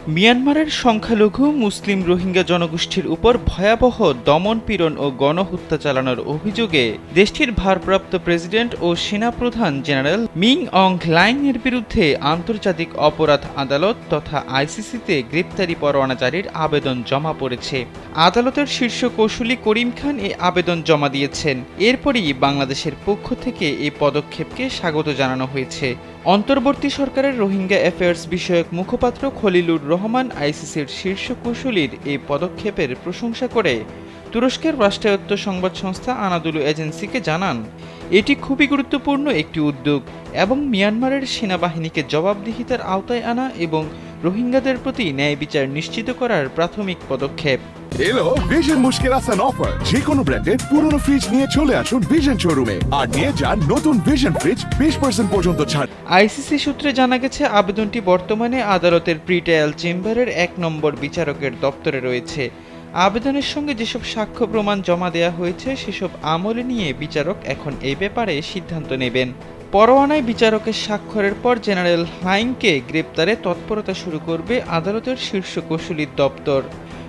মিয়ানমারের সংখ্যালঘু মুসলিম রোহিঙ্গা জনগোষ্ঠীর উপর ভয়াবহ দমন-পীড়ন ও গণহত্যা চালানোর অভিযোগে দেশটির ভারপ্রাপ্ত প্রেসিডেন্ট ও সেনাপ্রধান জেনারেল মিং অং হ্লাইংয়ের বিরুদ্ধে আন্তর্জাতিক অপরাধ আদালত তথা আইসিসিতে গ্রেপ্তারি পরোয়ানা জারির আবেদন জমা পড়েছে। আদালতের শীর্ষ কৌঁসুলি করিম খান এ আবেদন জমা দিয়েছেন। এরপরই বাংলাদেশের পক্ষ থেকে এই পদক্ষেপকে স্বাগত জানানো হয়েছে। অন্তর্বর্তী সরকারের রোহিঙ্গা অ্যাফেয়ার্স বিষয়ক মুখপাত্র খলিলুর রহমান আইসিসির শীর্ষ কৌঁসুলির এই পদক্ষেপের প্রশংসা করে তুরস্কের রাষ্ট্রায়ত্ত সংবাদ সংস্থা আনাদুলু এজেন্সিকে জানান, এটি খুবই গুরুত্বপূর্ণ একটি উদ্যোগ এবং মিয়ানমারের সেনাবাহিনীকে জবাবদিহিতার আওতায় আনা এবং রোহিঙ্গাদের প্রতি ন্যায় বিচার নিশ্চিত করার প্রাথমিক পদক্ষেপ। এলো ভিশন মুশকিল আসান অফার। যে কোনো ব্র্যান্ডের পুরনো ফ্রিজ নিয়ে চলে আসুন ভিশন শোরুমে আর নিয়ে যান নতুন ভিশন ফ্রিজ 20% পর্যন্ত ছাড়। আইসিসি সূত্রে জানা গেছে, আবেদনটি বর্তমানে আদালতের প্রি-ট্রায়াল চেম্বারের 1 নম্বর বিচারকের দপ্তরে রয়েছে। আবেদনের সঙ্গে যেসব সাক্ষ্য প্রমাণ জমা দেওয়া হয়েছে সেসব আমলে নিয়ে বিচারক এখন এই ব্যাপারে সিদ্ধান্ত নেবেন। পরোয়ানায় বিচারকের স্বাক্ষরের পর জেনারেল হ্লাইংকে গ্রেপ্তারে তৎপরতা শুরু করবে আদালতের শীর্ষ কৌঁসুলির দপ্তর।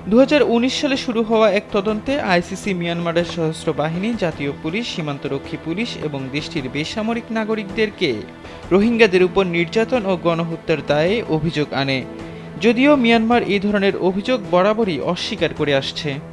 2019 সালে শুরু হওয়া এক তদন্তে আইসিসি মিয়ানমারের সশস্ত্র বাহিনী, জাতীয় পুলিশ, সীমান্তরক্ষী পুলিশ এবং দেশটির বেসামরিক নাগরিকদেরকে রোহিঙ্গাদের উপর নির্যাতন ও গণহত্যার দায়ে অভিযোগ আনে, যদিও মিয়ানমার এই ধরনের অভিযোগ বরাবরই অস্বীকার করে আসছে।